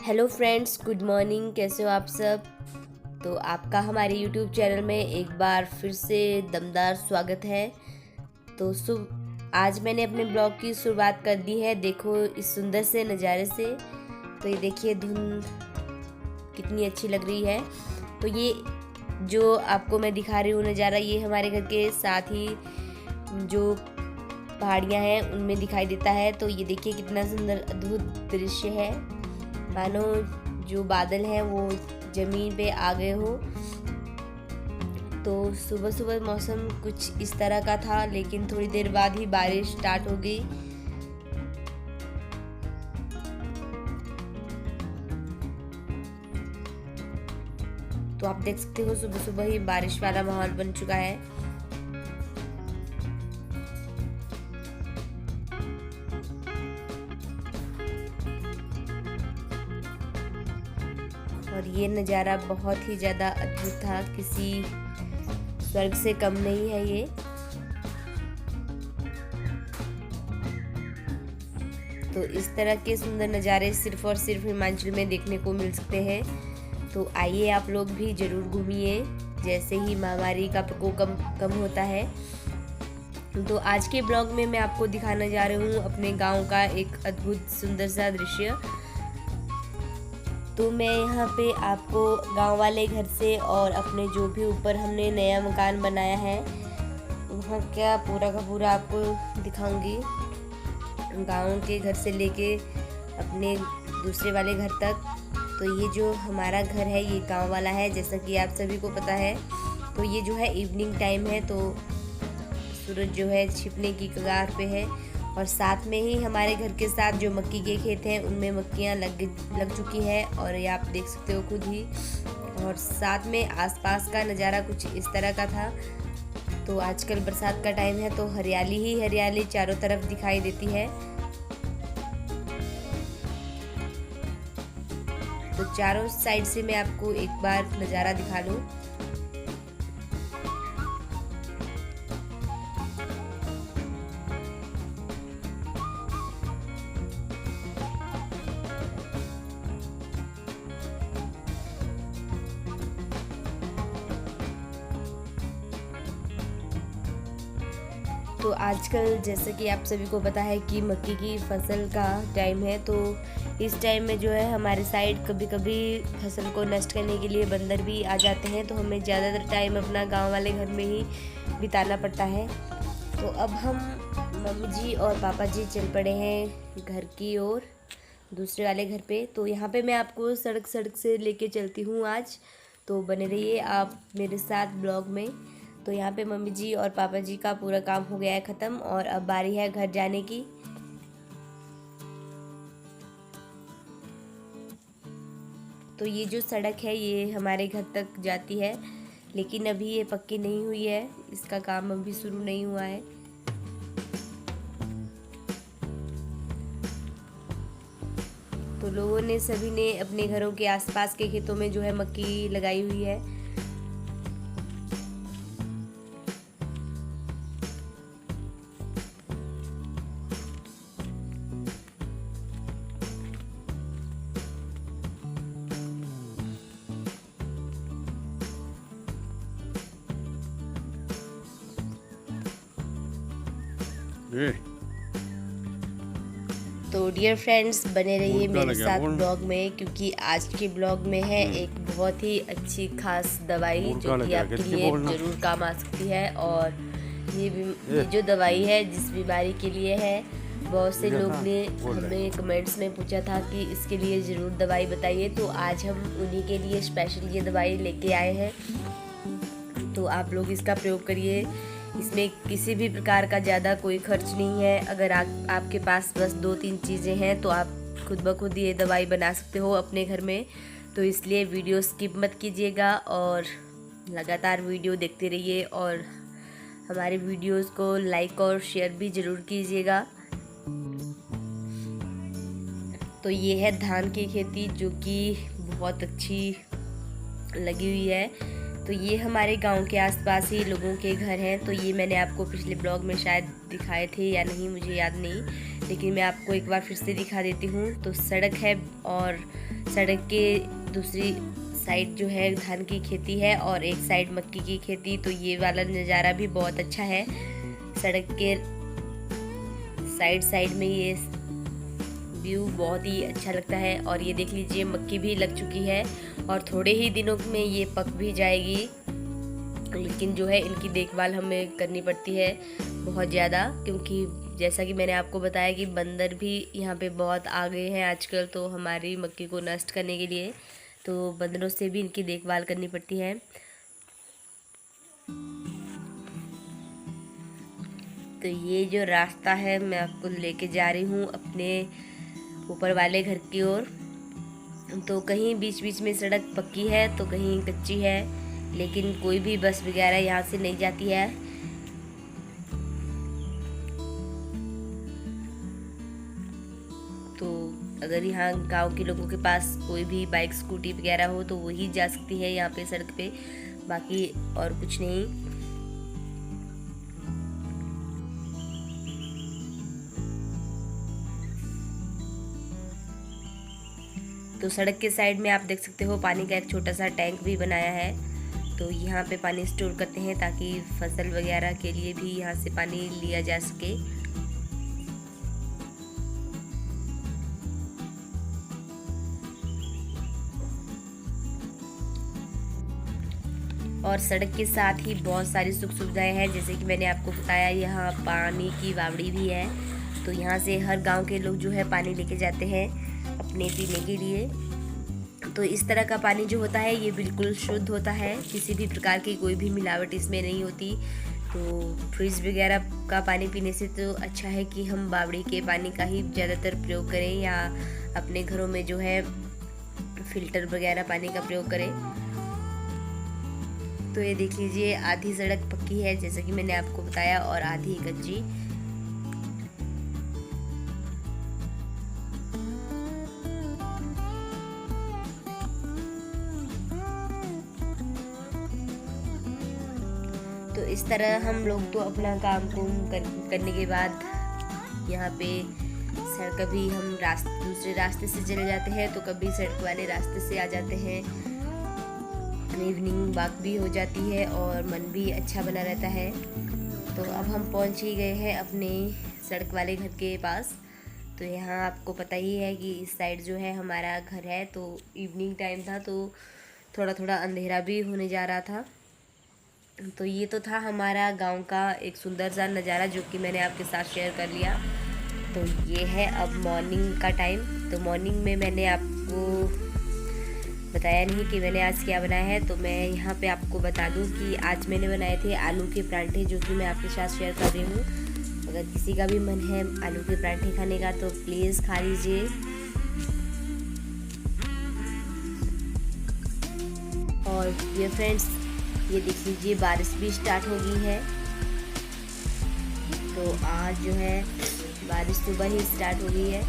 Hello friends, good morning. कैसे हो आप सब? तो आपका हमारे यूट्यूब चैनल में एक बार फिर से दमदार स्वागत है। तो आज मैंने अपने ब्लॉग की शुरुआत कर दी है। देखो इस सुंदर से नज़ारे से। तो ये देखिए धुंध कितनी अच्छी लग रही है। तो ये जो आपको मैं दिखा रही हूँ नज़ारा, ये हमारे घर के साथ ही जो पहाड़ियाँ हैं उनमें दिखाई देता है। तो ये देखिए कितना सुंदर अद्भुत दृश्य है, मानो जो बादल हैं वो ज़मीन पे आ गए हो। तो सुबह सुबह मौसम कुछ इस तरह का था, लेकिन थोड़ी देर बाद ही बारिश स्टार्ट हो गई। तो आप देख सकते हो सुबह सुबह ही बारिश वाला माहौल बन चुका है। और ये नज़ारा बहुत ही ज़्यादा अद्भुत था, किसी स्वर्ग से कम नहीं है ये। तो इस तरह के सुंदर नज़ारे सिर्फ और सिर्फ हिमाचल में देखने को मिल सकते हैं। तो आइए आप लोग भी ज़रूर घूमिए, जैसे ही महामारी का प्रकोप कम होता है। तो आज के ब्लॉग में मैं आपको दिखाने जा रही हूँ अपने गांव का एक अद्भुत सुंदर सा दृश्य। तो मैं यहाँ पे आपको गांव वाले घर से और अपने जो भी ऊपर हमने नया मकान बनाया है वहाँ क्या पूरा का पूरा आपको दिखाऊंगी, गांव के घर से लेके अपने दूसरे वाले घर तक। तो ये जो हमारा घर है ये गांव वाला है, जैसा कि आप सभी को पता है। तो ये जो है इवनिंग टाइम है, तो सूरज जो है छिपने की कगार पे है। और साथ में ही हमारे घर के साथ जो मक्की के खेत हैं उनमें मक्कियाँ लग चुकी है, और ये आप देख सकते हो खुद ही। और साथ में आसपास का नज़ारा कुछ इस तरह का था। तो आजकल बरसात का टाइम है, तो हरियाली ही हरियाली चारों तरफ दिखाई देती है। तो चारों साइड से मैं आपको एक बार नज़ारा दिखा लूँ। तो आजकल जैसे कि आप सभी को पता है कि मक्की की फसल का टाइम है। तो इस टाइम में जो है हमारे साइड कभी कभी फसल को नष्ट करने के लिए बंदर भी आ जाते हैं। तो हमें ज़्यादातर टाइम अपना गांव वाले घर में ही बिताना पड़ता है। तो अब हम मम्मी जी और पापा जी चल पड़े हैं घर की ओर, दूसरे वाले घर पे। तो यहाँ पे मैं आपको सड़क से लेके चलती हूँ आज। तो बने रहिए आप मेरे साथ ब्लॉग में। तो यहाँ पे मम्मी जी और पापा जी का पूरा काम हो गया है ख़त्म, और अब बारी है घर जाने की। तो ये जो सड़क है ये हमारे घर तक जाती है, लेकिन अभी ये पक्की नहीं हुई है, इसका काम अभी शुरू नहीं हुआ है। तो लोगों ने सभी ने अपने घरों के आसपास के खेतों में जो है मक्की लगाई हुई है। तो डियर फ्रेंड्स, बने रहिए मेरे साथ ब्लॉग में, क्योंकि आज के ब्लॉग में है एक बहुत ही अच्छी खास दवाई जो कि आपके लिए ज़रूर काम आ सकती है। और ये जो दवाई है जिस बीमारी के लिए है, बहुत से लोग ने हमें कमेंट्स में पूछा था कि इसके लिए ज़रूर दवाई बताइए। तो आज हम उन्हीं के लिए स्पेशल ये दवाई लेके आए हैं। तो आप लोग इसका प्रयोग करिए। इसमें किसी भी प्रकार का ज़्यादा कोई खर्च नहीं है। अगर आपके पास बस 2-3 चीज़ें हैं तो आप खुद ब खुद ये दवाई बना सकते हो अपने घर में। तो इसलिए वीडियो स्किप मत कीजिएगा और लगातार वीडियो देखते रहिए, और हमारे वीडियोस को लाइक और शेयर भी ज़रूर कीजिएगा। तो ये है धान की खेती जो कि बहुत अच्छी लगी हुई है। तो ये हमारे गांव के आसपास ही लोगों के घर हैं। तो ये मैंने आपको पिछले ब्लॉग में शायद दिखाए थे या नहीं मुझे याद नहीं, लेकिन मैं आपको एक बार फिर से दिखा देती हूँ। तो सड़क है और सड़क के दूसरी साइड जो है धान की खेती है और एक साइड मक्की की खेती। तो ये वाला नज़ारा भी बहुत अच्छा है। सड़क के साइड में ये व्यू बहुत ही अच्छा लगता है। और ये देख लीजिए मक्की भी लग चुकी है और थोड़े ही दिनों में ये पक भी जाएगी, लेकिन जो है इनकी देखभाल हमें करनी पड़ती है बहुत ज़्यादा, क्योंकि जैसा कि मैंने आपको बताया कि बंदर भी यहाँ पे बहुत आ गए हैं आजकल, तो हमारी मक्की को नष्ट करने के लिए तो बंदरों से भी इनकी देखभाल करनी पड़ती है। तो ये जो रास्ता है मैं आपको लेके जा रही हूँ अपने ऊपर वाले घर की ओर। तो कहीं बीच बीच में सड़क पक्की है तो कहीं कच्ची है, लेकिन कोई भी बस वगैरह यहाँ से नहीं जाती है। तो अगर यहाँ गांव के लोगों के पास कोई भी बाइक स्कूटी वगैरह हो तो वही जा सकती है यहाँ पे सड़क पे, बाकी और कुछ नहीं। तो सड़क के साइड में आप देख सकते हो पानी का एक छोटा सा टैंक भी बनाया है। तो यहाँ पे पानी स्टोर करते हैं ताकि फसल वगैरह के लिए भी यहाँ से पानी लिया जा सके। और सड़क के साथ ही बहुत सारी सुख सुविधाएं हैं, जैसे कि मैंने आपको बताया यहाँ पानी की बावड़ी भी है। तो यहाँ से हर गांव के लोग जो है पानी लेके जाते हैं अपने पीने के लिए। तो इस तरह का पानी जो होता है ये बिल्कुल शुद्ध होता है, किसी भी प्रकार की कोई भी मिलावट इसमें नहीं होती। तो फ्रिज वगैरह का पानी पीने से तो अच्छा है कि हम बावड़ी के पानी का ही ज़्यादातर प्रयोग करें या अपने घरों में जो है फिल्टर वगैरह पानी का प्रयोग करें। तो ये देख लीजिए आधी सड़क पक्की है जैसा कि मैंने आपको बताया और आधी कच्ची। तो इस तरह हम लोग तो अपना काम करने के बाद यहाँ पे कभी हम दूसरे रास्ते से चले जाते हैं तो कभी सड़क वाले रास्ते से आ जाते हैं। इवनिंग वॉक भी हो जाती है और मन भी अच्छा बना रहता है। तो अब हम पहुँच ही गए हैं अपने सड़क वाले घर के पास। तो यहाँ आपको पता ही है कि इस साइड जो है हमारा घर है। तो इवनिंग टाइम था तो थोड़ा थोड़ा अंधेरा भी होने जा रहा था। तो ये तो था हमारा गांव का एक सुंदर सा नज़ारा जो कि मैंने आपके साथ शेयर कर लिया। तो ये है अब मॉर्निंग का टाइम। तो मॉर्निंग में मैंने आपको बताया नहीं कि मैंने आज क्या बनाया है। तो मैं यहाँ पे आपको बता दूँ कि आज मैंने बनाए थे आलू के परांठे, जो कि मैं आपके साथ शेयर कर रही हूँ। अगर किसी का भी मन है आलू के परांठे खाने का तो प्लीज़ खा लीजिए। और ये फ्रेंड्स ये देख लीजिए बारिश भी स्टार्ट हो गई है। तो आज जो है बारिश सुबह ही स्टार्ट हो गई है।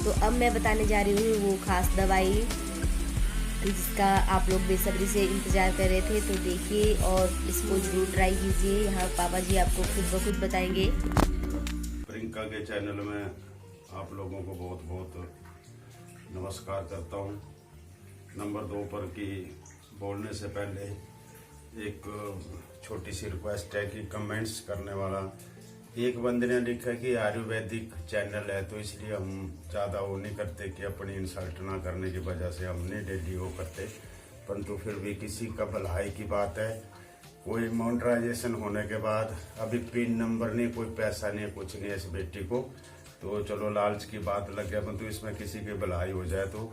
तो अब मैं बताने जा रही हूँ वो खास दवाई जिसका आप लोग बेसब्री से इंतज़ार कर रहे थे। तो देखिए और इसको जरूर ट्राई कीजिए। यहाँ पापा जी आपको खुद ब खुद बताएंगे। प्रियंका के चैनल में आप लोगों को बहुत बहुत नमस्कार करता हूँ। नंबर 2 पर कि बोलने से पहले एक छोटी सी रिक्वेस्ट है कि कमेंट्स करने वाला एक बंदे ने लिखा कि आयुर्वेदिक चैनल है, तो इसलिए हम ज़्यादा वो नहीं करते कि अपनी इंसल्ट ना करने की वजह से हम नहीं डेली वो करते, परंतु फिर भी किसी का भलाई की बात है। कोई मोनेटाइजेशन होने के बाद अभी पिन नंबर नहीं, कोई पैसा नहीं, कुछ नहीं इस बेटी को, तो चलो लालच की बात लग गया, परंतु इसमें किसी की भलाई हो जाए तो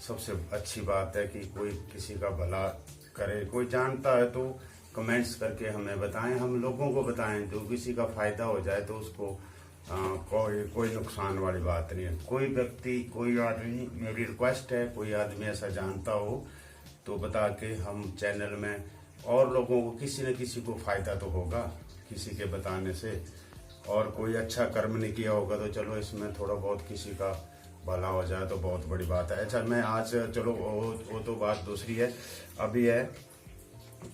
सबसे अच्छी बात है कि कोई किसी का भला करे। कोई जानता है तो कमेंट्स करके हमें बताएं, हम लोगों को बताएं, तो किसी का फायदा हो जाए तो उसको कोई नुकसान वाली बात नहीं है। कोई व्यक्ति कोई आदमी, मेरी रिक्वेस्ट है, कोई आदमी ऐसा जानता हो तो बता के हम चैनल में और लोगों को किसी न किसी को फायदा तो होगा किसी के बताने से। और कोई अच्छा कर्म नहीं किया होगा तो चलो इसमें थोड़ा बहुत किसी का भला हो जाए तो बहुत बड़ी बात है। अच्छा, मैं आज चलो वो तो बात दूसरी है। अभी है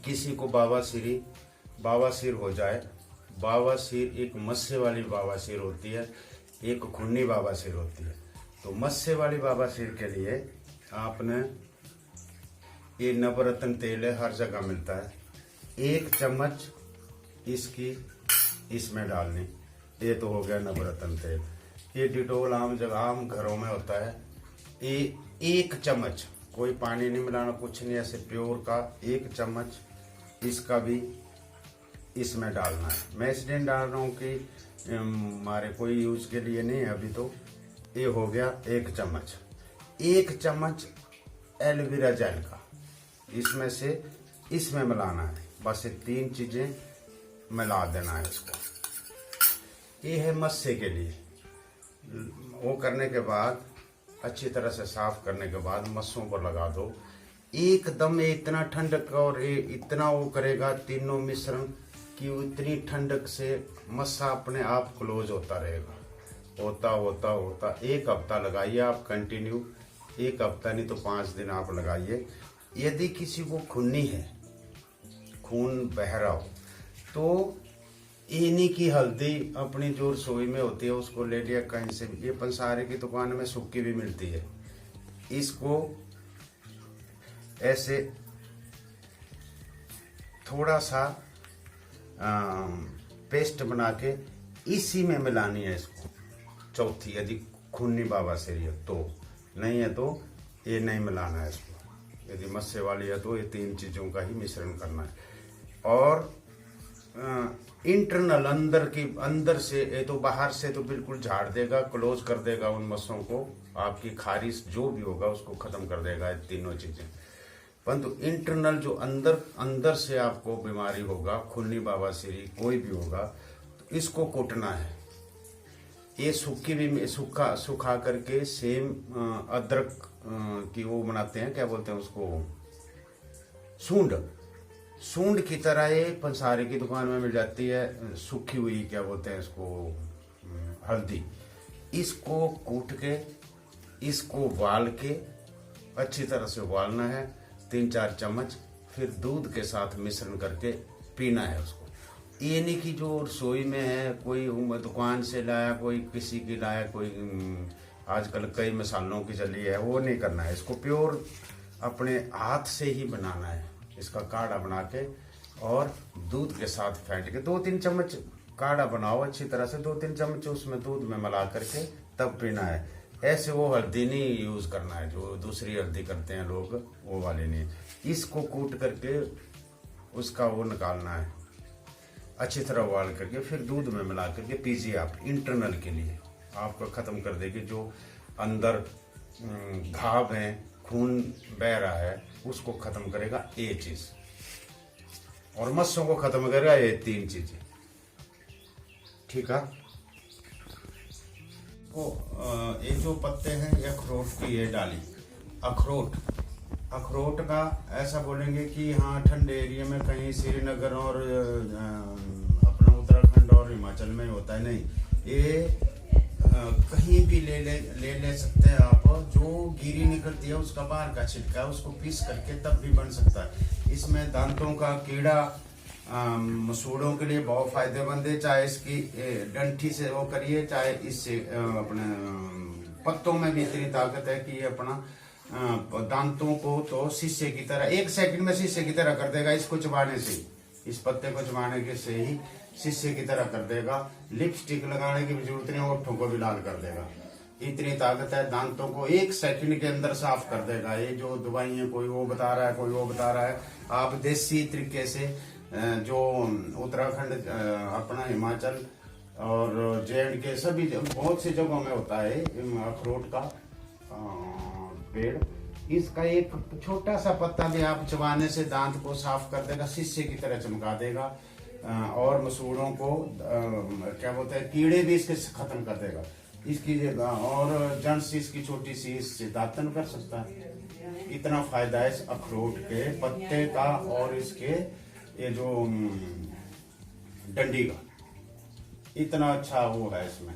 किसी को बवासीर हो जाए। बवासीर एक मस्से वाली बवासीर होती है, एक खूनी बवासीर होती है। तो मस्से वाली बवासीर के लिए आपने ये नवरत्न तेल है, हर जगह मिलता है, 1 चम्मच इसकी इसमें डालनी। ये तो हो गया नवरत्न तेल। ये डिटोल आम घरों में होता है। ये 1 चम्मच, कोई पानी नहीं मिलाना, कुछ नहीं, ऐसे प्योर का 1 चम्मच इसका भी इसमें डालना है। मैं इसलिए डाल रहा हूँ कि हमारे कोई यूज के लिए नहीं है अभी। तो ये हो गया 1 चम्मच। 1 चम्मच एलोवेरा जेल का इसमें से इसमें मिलाना है। बस ये 3 चीजें मिला देना है इसको। ये है मस्से के लिए। वो करने के बाद अच्छी तरह से साफ करने के बाद मस्सों पर लगा दो। एकदम इतना ठंडक और इतना वो करेगा तीनों मिश्रण कि इतनी ठंडक से मस्सा अपने आप क्लोज होता रहेगा। होता होता होता 1 हफ्ता लगाइए आप कंटिन्यू। 1 हफ्ता नहीं तो 5 दिन आप लगाइए। यदि किसी को खूनी है, खून बह रहा हो, तो इन्हीं की हल्दी अपनी जो रसोई में होती है उसको ले लिया कहीं से भी। ये पंसारे की दुकान में सूखी भी मिलती है। इसको ऐसे थोड़ा सा पेस्ट बना के इसी में मिलानी है इसको। चौथी, यदि खूनी बवासीर है तो, नहीं है तो ये नहीं मिलाना है इसको। यदि मस्से वाली है तो ये 3 चीजों का ही मिश्रण करना है। और इंटरनल अंदर से, ये तो बाहर से तो बिल्कुल झाड़ देगा, क्लोज कर देगा उन मस्सों को, आपकी खारिश जो भी होगा उसको खत्म कर देगा ये तीनों चीजें। परंतु इंटरनल जो अंदर से आपको बीमारी होगा, खूनी बवासीर कोई भी होगा, तो इसको कूटना है। ये सूखी भी सुखा करके सेम अदरक की वो बनाते हैं, क्या बोलते हैं उसको, सूंड की तरह। ये पंसारे की दुकान में मिल जाती है सूखी हुई, क्या बोलते हैं इसको, हल्दी। इसको कूट के, इसको उबाल के, अच्छी तरह से उबालना है 3-4 चम्मच, फिर दूध के साथ मिश्रण करके पीना है उसको। ये नहीं कि जो रसोई में है कोई दुकान से लाया, कोई किसी की लाया, कोई आजकल कई मसालों की चली है, वो नहीं करना है। इसको प्योर अपने हाथ से ही बनाना है। इसका काढ़ा बना के और दूध के साथ फेंट के 2-3 चम्मच काढ़ा बनाओ अच्छी तरह से, 2-3 चम्मच उसमें दूध में मिला करके तब पीना है। ऐसे वो हल्दी नहीं यूज करना है जो दूसरी हल्दी करते हैं लोग, वो वाली नहीं। इसको कूट करके उसका वो निकालना है, अच्छी तरह उबाल करके फिर दूध में मिला करके पीजिए आप। इंटरनल के लिए आपको खत्म कर देगी जो अंदर घाव है, खून बह रहा है, उसको खत्म करेगा ये चीज, और मस्सों को खत्म करेगा ये 3 चीजें। ठीक है। ये जो पत्ते हैं ये अखरोट की ये डाली। अखरोट का ऐसा बोलेंगे कि हाँ ठंडे एरिया में कहीं श्रीनगर और अपना उत्तराखंड और हिमाचल में होता है, नहीं, ये कहीं भी ले सकते हैं आप। जो गिरी निकलती है उसका बाहर का छिलका है, उसको पीस करके तब भी बन सकता है। इसमें दांतों का कीड़ा, मसूड़ों के लिए बहुत फायदेमंद है। चाहे इसकी डंठी से वो करिए, चाहे इससे अपने पत्तों में भी इतनी ताकत है कि अपना दांतों को तो शीशे की तरह 1 सेकंड में शीशे की तरह कर देगा। इसको चबाने से, इस पत्ते को चबाने के से ही शीशे की तरह कर देगा। लिपस्टिक लगाने की भी जरूरत नहीं, होठों को भी लाल कर देगा। इतनी ताकत है। दांतों को 1 सेकंड के अंदर साफ कर देगा। ये जो दवाइयां कोई वो बता रहा है, कोई वो बता रहा है, आप देसी तरीके से जो उत्तराखंड, अपना हिमाचल और JNK के सभी बहुत सी जगहों में होता है अखरोट का पेड़। इसका एक छोटा सा पत्ता भी आप चबाने से दांत को साफ कर देगा, शीशे की तरह चमका देगा, और मसूड़ों को क्या बोलते हैं, कीड़े भी इसके खत्म कर देगा इसकी जगह, और जड़ से इसकी छोटी सी इससे दातन कर सकता है। इतना फायदा है इस अखरोट के पत्ते का और इसके ये जो डंडी का, इतना अच्छा वो है इसमें।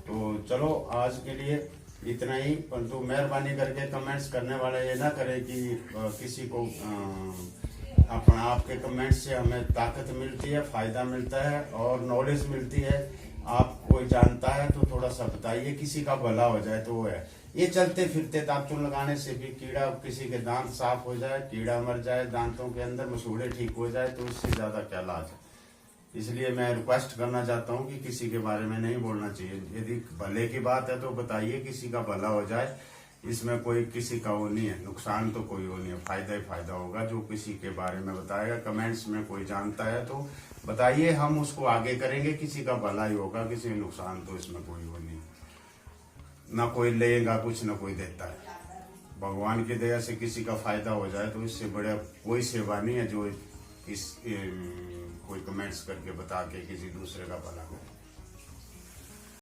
तो चलो आज के लिए इतना ही। परंतु मेहरबानी करके कमेंट्स करने वाले ये ना करें कि किसी को अपना आपके कमेंट्स से हमें ताकत मिलती है, फायदा मिलता है और नॉलेज मिलती है। आप कोई जानता है तो थोड़ा सा बताइए, किसी का भला हो जाए तो वो है। ये चलते फिरते दातुन लगाने से भी कीड़ा, किसी के दांत साफ हो जाए, कीड़ा मर जाए दांतों के अंदर, मसूड़े ठीक हो जाए, तो उससे ज्यादा क्या लाज है। इसलिए मैं रिक्वेस्ट करना चाहता हूँ कि किसी के बारे में नहीं बोलना चाहिए। यदि भले की बात है तो बताइए, किसी का भला हो जाए, इसमें कोई किसी का वो नहीं है, नुकसान तो कोई वो नहीं है, फायदा ही फायदा होगा जो किसी के बारे में बताएगा। कमेंट्स में कोई जानता है तो बताइए, हम उसको आगे करेंगे, किसी का भला ही होगा, किसी नुकसान तो इसमें कोई वो नहीं, ना कोई लेगा कुछ, ना कोई देता है। भगवान की दया से किसी का फायदा हो जाए तो इससे बड़ा कोई सेवा नहीं है जो इस कोई कमेंट्स करके बता के किसी दूसरे का भला करे।